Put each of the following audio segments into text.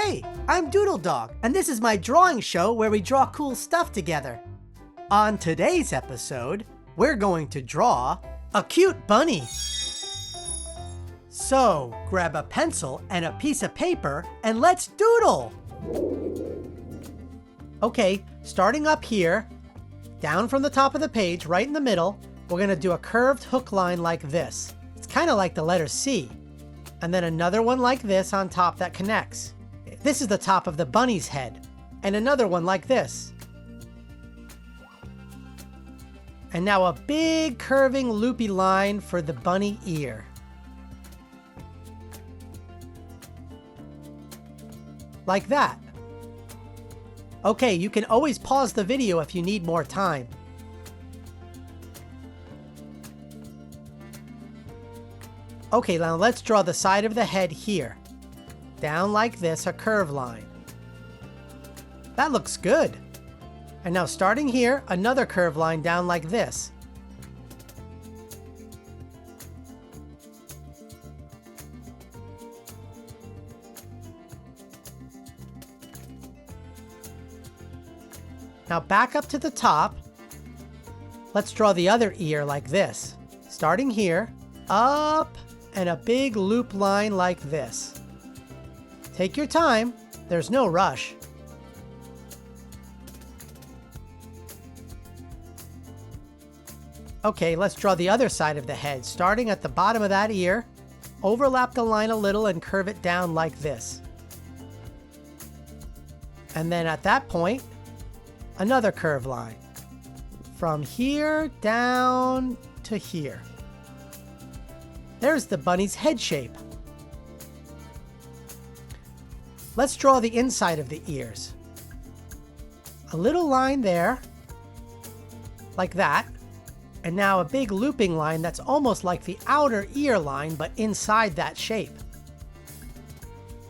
Hey, I'm Doodle Dog, and this is my drawing show where we draw cool stuff together. On today's episode, we're going to draw a cute bunny. So, grab a pencil and a piece of paper and let's doodle! Okay, starting up here, down from the top of the page, right in the middle, we're going to do a curved hook line like this. It's kind of like the letter C. And then another one like this on top that connects. This is the top of the bunny's head. And another one like this. And now a big curving loopy line for the bunny ear. Like that. Okay, you can always pause the video if you need more time. Okay, now let's draw the side of the head here. Down like this, a curve line. That looks good. And now starting here, another curve line down like this. Now back up to the top. Let's draw the other ear like this. Starting here, up, and a big loop line like this. Take your time, there's no rush. Okay, let's draw the other side of the head, starting at the bottom of that ear. Overlap the line a little and curve it down like this. And then at that point, another curve line. From here down to here. There's the bunny's head shape. Let's draw the inside of the ears. A little line there, like that. And now a big looping line that's almost like the outer ear line, but inside that shape.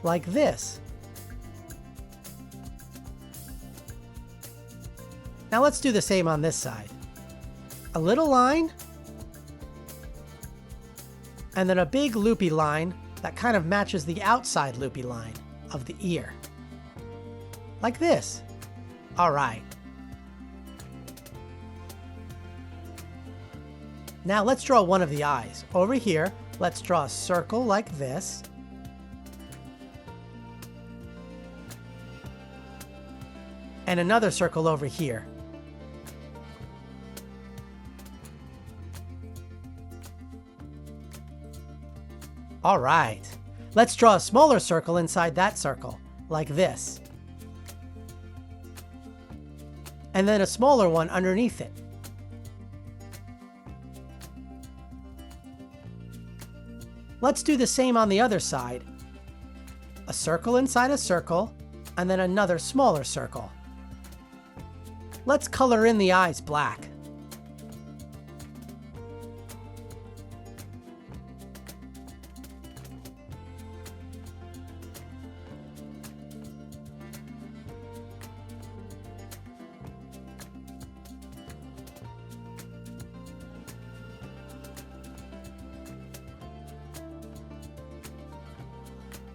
Like this. Now let's do the same on this side. A little line, and then a big loopy line that kind of matches the outside loopy line of the ear. Like this. All right. Now let's draw one of the eyes. Over here, let's draw a circle like this. And another circle over here. All right, let's draw a smaller circle inside that circle, like this. And then a smaller one underneath it. Let's do the same on the other side. A circle inside a circle, and then another smaller circle. Let's color in the eyes black.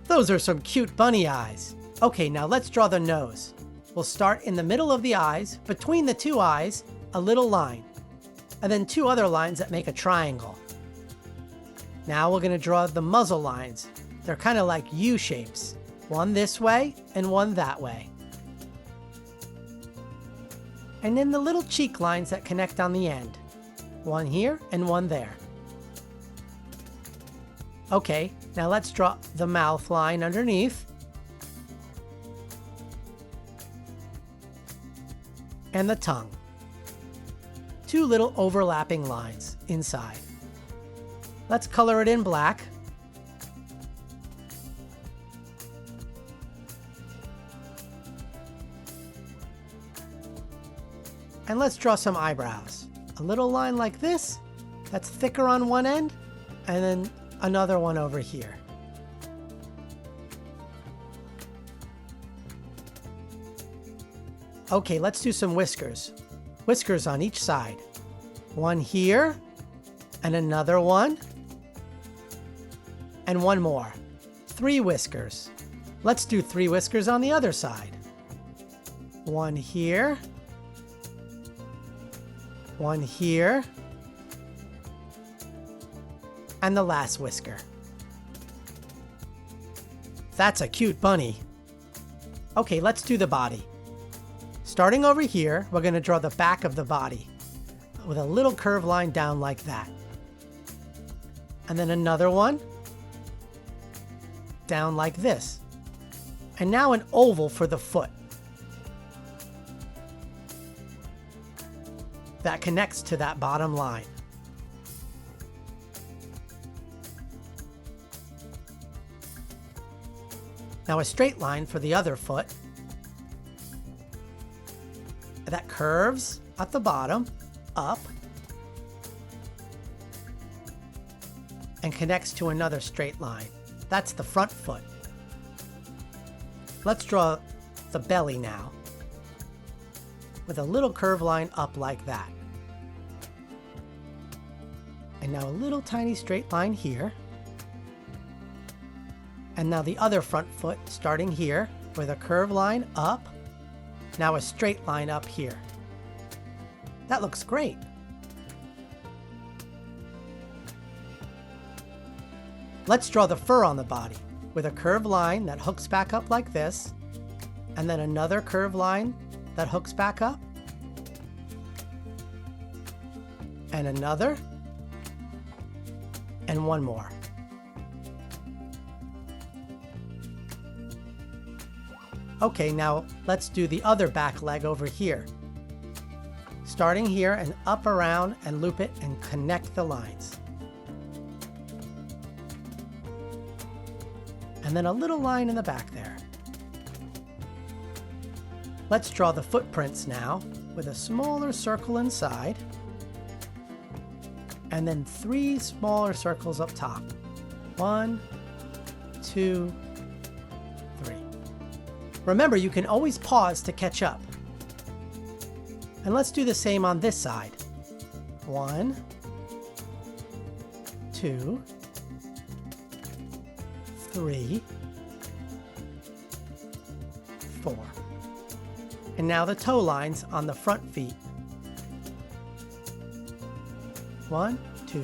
Those are some cute bunny eyes. Okay, now let's draw the nose. We'll start in the middle of the eyes, between the two eyes, a little line, and then two other lines that make a triangle. Now we're going to draw the muzzle lines. They're kind of like U shapes, one this way and one that way. And then the little cheek lines that connect on the end, one here and one there. Okay, now let's draw the mouth line underneath. And the tongue. Two little overlapping lines inside. Let's color it in black. And let's draw some eyebrows. A little line like this, that's thicker on one end, and then another one over here. Okay, let's do some whiskers. Whiskers on each side. One here, and another one, and one more. 3 whiskers. Let's do 3 whiskers on the other side. 1 here. 1 here. And the last whisker. That's a cute bunny. Okay, let's do the body. Starting over here, we're going to draw the back of the body with a little curved line down like that. And then another one down like this. And now an oval for the foot that connects to that bottom line. Now a straight line for the other foot that curves at the bottom, up, and connects to another straight line. That's the front foot. Let's draw the belly now with a little curved line up like that. And now a little tiny straight line here. And now the other front foot starting here with a curved line up. Now a straight line up here. That looks great. Let's draw the fur on the body with a curved line that hooks back up like this, and then another curved line that hooks back up, and another, and one more. Okay, now let's do the other back leg over here. Starting here and up around and loop it and connect the lines. And then a little line in the back there. Let's draw the footprints now with a smaller circle inside. And then 3 smaller circles up top. 1, 2, 3. Remember, you can always pause to catch up. And let's do the same on this side. 1, 2, 3, 4. And now the toe lines on the front feet. 1, 2.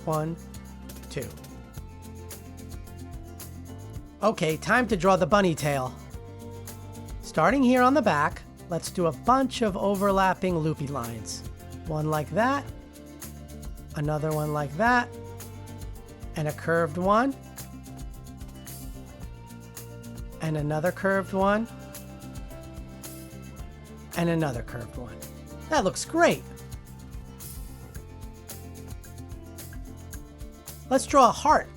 1, 2. Okay, time to draw the bunny tail. Starting here on the back, let's do a bunch of overlapping loopy lines. One like that, another one like that, and a curved one, and another curved one, and another curved one. That looks great. Let's draw a heart.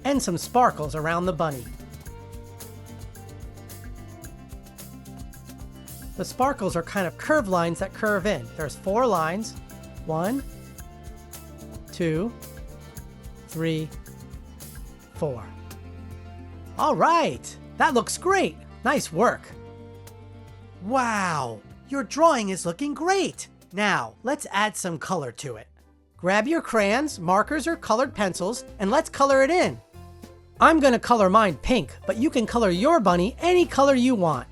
And some sparkles around the bunny. The sparkles are kind of curved lines that curve in. There's 4 lines. 1, 2, 3, 4. All right, that looks great. Nice work. Wow, your drawing is looking great. Now, let's add some color to it. Grab your crayons, markers, or colored pencils, and let's color it in. I'm going to color mine pink, but you can color your bunny any color you want.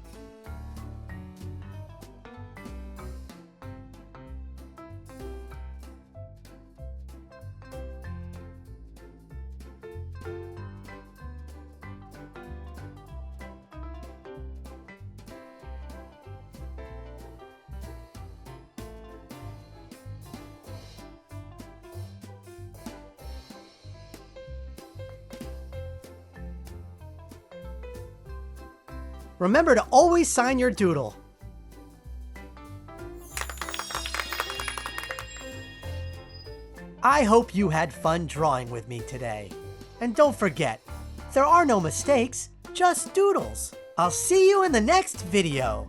Remember to always sign your doodle. I hope you had fun drawing with me today. And don't forget, there are no mistakes, just doodles. I'll see you in the next video.